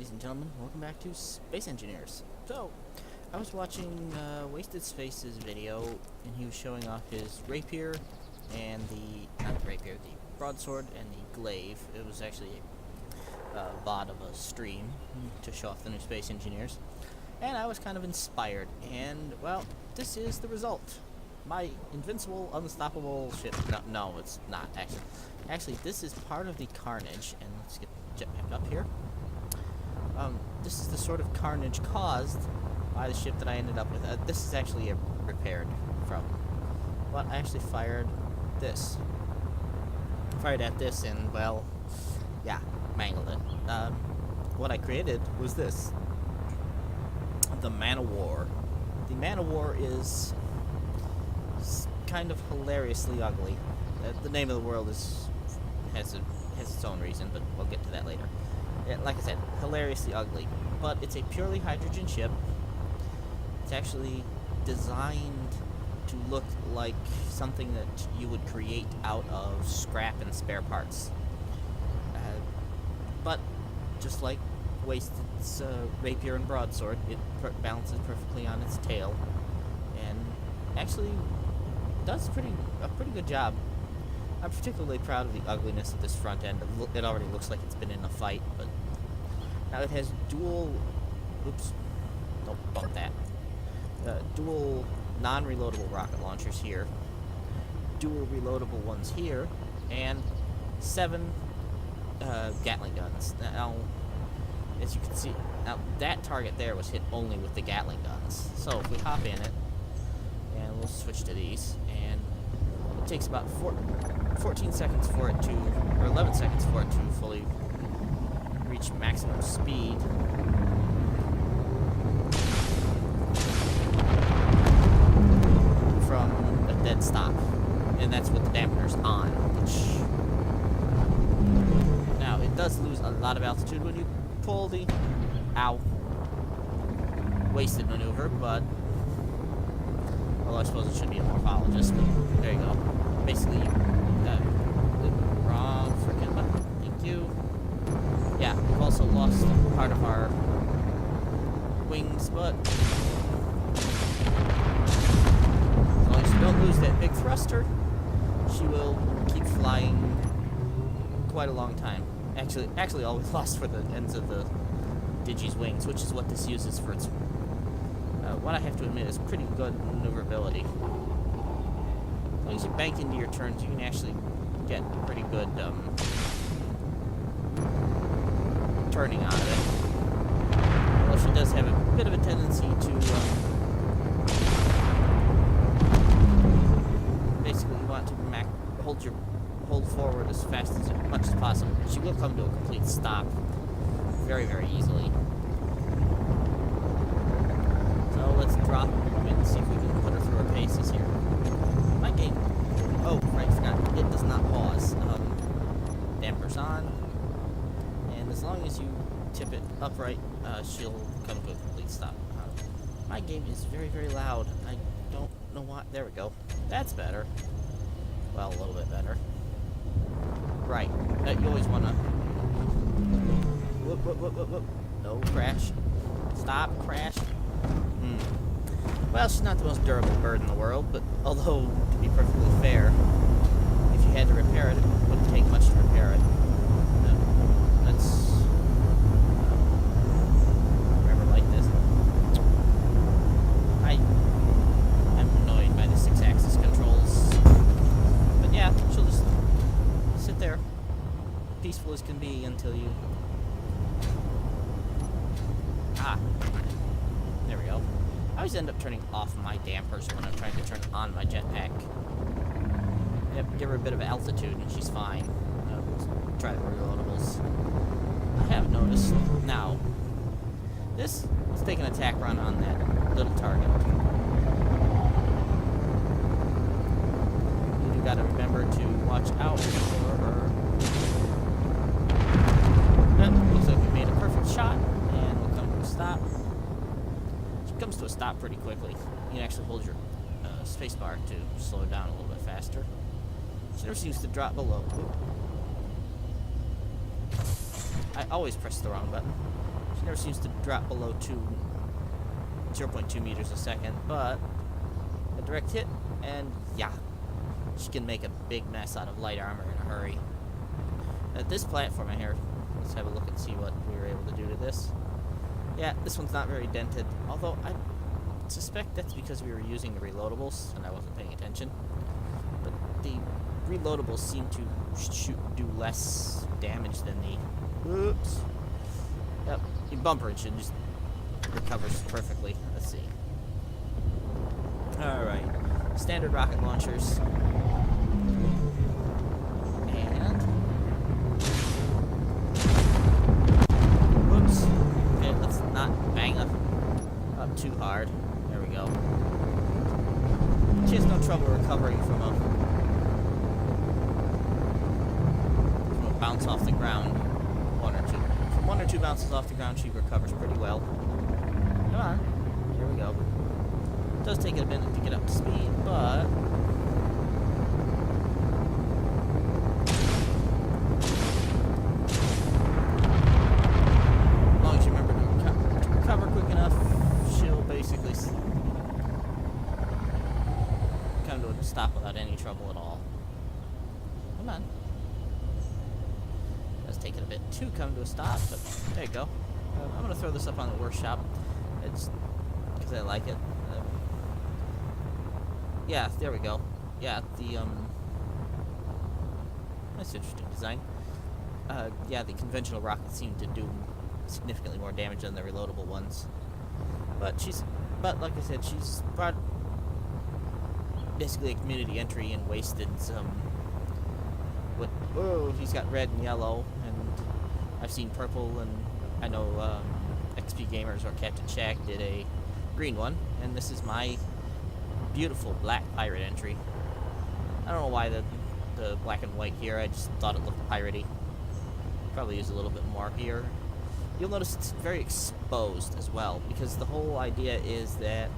ladies and gentlemen, welcome back to Space Engineers. So, I was watching Wasted Space's video, and he was showing off his rapier and not the rapier, the broadsword and the glaive. It was actually a VOD of a stream to show off the new Space Engineers. And I was kind of inspired, and, well, this is the result. My invincible, unstoppable ship. No, it's not, actually. Actually, this is part of the carnage, and let's get the jetpack up here. This is the sort of carnage caused by the ship that I ended up with. This is actually repaired from, but I actually fired this. Fired at this and, well, yeah, mangled it. What I created was this. The Man of War. The Man of War is kind of hilariously ugly. The name of the world has its own reason, but we'll get to that later. Like I said, hilariously ugly, but it's a purely hydrogen ship. It's actually designed to look like something that you would create out of scrap and spare parts. But just like Wasted's rapier and broadsword, it balances perfectly on its tail, and actually does a pretty good job. I'm particularly proud of the ugliness of this front end. It already looks like it's been in a fight, but now it has dual... Oops. Don't bump that. Dual non-reloadable rocket launchers here. Dual reloadable ones here. And 7 Gatling guns. Now, as you can see, now that target there was hit only with the Gatling guns. So if we hop in it, and we'll switch to these, and it takes about 14 seconds for it to, or 11 seconds for it to fully reach maximum speed. From a dead stop. And that's with the dampeners on, which... Now, it does lose a lot of altitude when you pull the... Ow. Wasted maneuver, but... Although I suppose it should be a morphologist, but there you go. Basically, wrong freaking button. Thank you. Yeah, we've also lost part of our wings, but as long as you don't lose that big thruster, she will keep flying quite a long time. Actually, all we've lost for the ends of the Digi's wings, which is what this uses for its. What I have to admit is pretty good maneuverability. As long as you bank into your turns, you can actually get pretty good turning out of it. Although she does have a bit of a tendency to basically want to hold forward as much as possible. She will come to a complete stop very, very easily. So let's drop and see if we can put her through her paces here. My game. Oh, right, forgot. It does not pause. Dampers on. And as long as you tip it upright, she'll come to a complete stop. My game is very, very loud. I don't know why. There we go. That's better. Well, a little bit better. Right. You always want to... Whoop, whoop, whoop, whoop, whoop. No, crash. Stop, crash. Well, she's not the most durable bird in the world, but although, to be perfectly fair, if you had to repair it, it wouldn't take much to repair it. Let's remember like this. I'm annoyed by the 6-axis controls. But yeah, she'll just sit there, peaceful as can be until you... There we go. I always end up turning off my dampers when I'm trying to turn on my jetpack. Yep, give her a bit of altitude and she's fine. Try the reloadables. I have noticed now. Let's take an attack run on that little target. You gotta remember to watch out for her. Looks like we made a perfect shot, and we'll come to a stop. Comes to a stop pretty quickly. You can actually hold your spacebar to slow it down a little bit faster. She never seems to drop below. Oop. I always press the wrong button. She never seems to drop below 0.2 meters a second, but a direct hit, and yeah, she can make a big mess out of light armor in a hurry. At this platform here, let's have a look and see what we were able to do to this. Yeah, this one's not very dented, although I suspect that's because we were using the reloadables and I wasn't paying attention. But the reloadables seem to do less damage than the... Oops. Yep, the bumper engine just recovers perfectly. Let's see. Alright. Standard rocket launchers. And... Whoops. Okay, let's not bang up too hard. There we go. She has no trouble recovering from a bounce off the ground. From one or two bounces off the ground, she recovers pretty well. Come on. Here we go. It does take it a minute to get up to speed, but... as long as you remember to recover quick enough, she'll basically come to a stop without any trouble at all. Come on. Does take it a bit to come to a stop, but there you go. I'm going to throw this up on the workshop. It's because I like it. Yeah, there we go. Yeah, that's interesting design. Yeah, the conventional rockets seem to do significantly more damage than the reloadable ones. But like I said, she's brought basically a community entry and wasted some. Whoa, he's got red and yellow, and I've seen purple, and I know XP Gamers or Captain Shack did a green one, and this is my beautiful black pirate entry. I don't know why the black and white here, I just thought it looked piratey. Probably use a little bit more here. You'll notice it's very exposed as well, because the whole idea is that,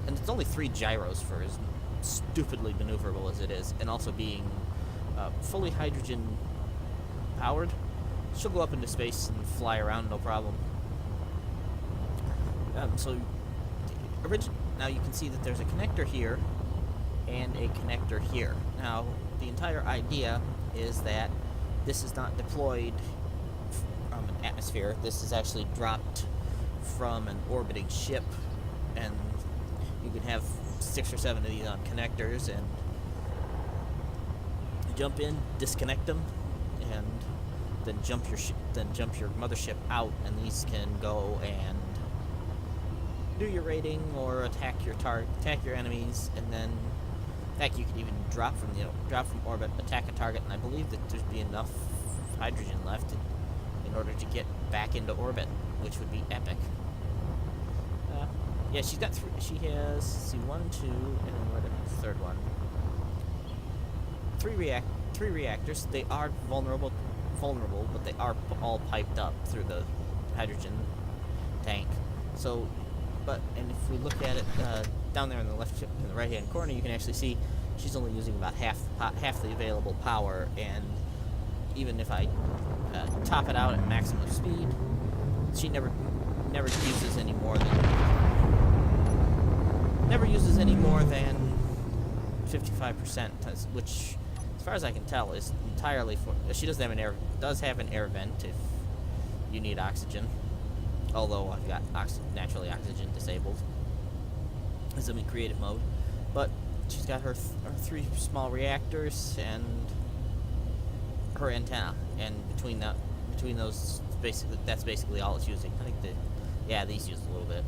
and it's only 3 gyros for as stupidly maneuverable as it is, and also being fully hydrogen powered. She'll go up into space and fly around no problem. Now you can see that there's a connector here and a connector here. Now the entire idea is that this is not deployed from an atmosphere. This is actually dropped from an orbiting ship, and you can have 6 or 7 of these on connectors, and jump in, disconnect them, and then jump your mothership out, and these can go and do your raiding or attack your enemies, and then in fact you could even drop from orbit, attack a target, and I believe that there'd be enough hydrogen left in order to get back into orbit, which would be epic. Yeah, she's got 3. She has, let's see, 1, 2, and then where's the third one? 3 reactors. They are vulnerable, but they are all piped up through the hydrogen tank. So, and if we look at it down there in the right-hand corner, you can actually see she's only using about half the available power. And even if I top it out at maximum speed, she never uses any more than 55%, which, as far as I can tell, is entirely for. She does have an air vent if you need oxygen. Although I've got naturally oxygen disabled, as I'm in creative mode. But she's got her 3 small reactors and her antenna, and between those, that's basically all it's using. I think these use a little bit,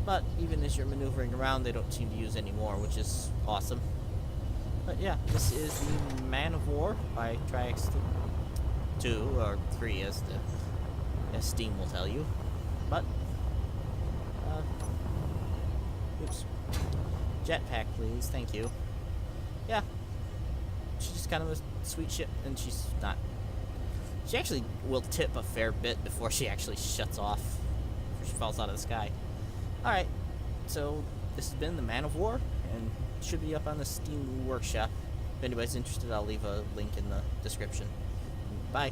but even as you're maneuvering around, they don't seem to use any more, which is awesome. But yeah, this is the Man of War by Triax 2 or 3, as Steam will tell you. But oops, jetpack, please, thank you. Yeah, she's just kind of a sweet ship, and she's not. She actually will tip a fair bit before she actually shuts off. Before she falls out of the sky. All right, so this has been the Man of War, and it should be up on the Steam Workshop. If anybody's interested, I'll leave a link in the description. Bye.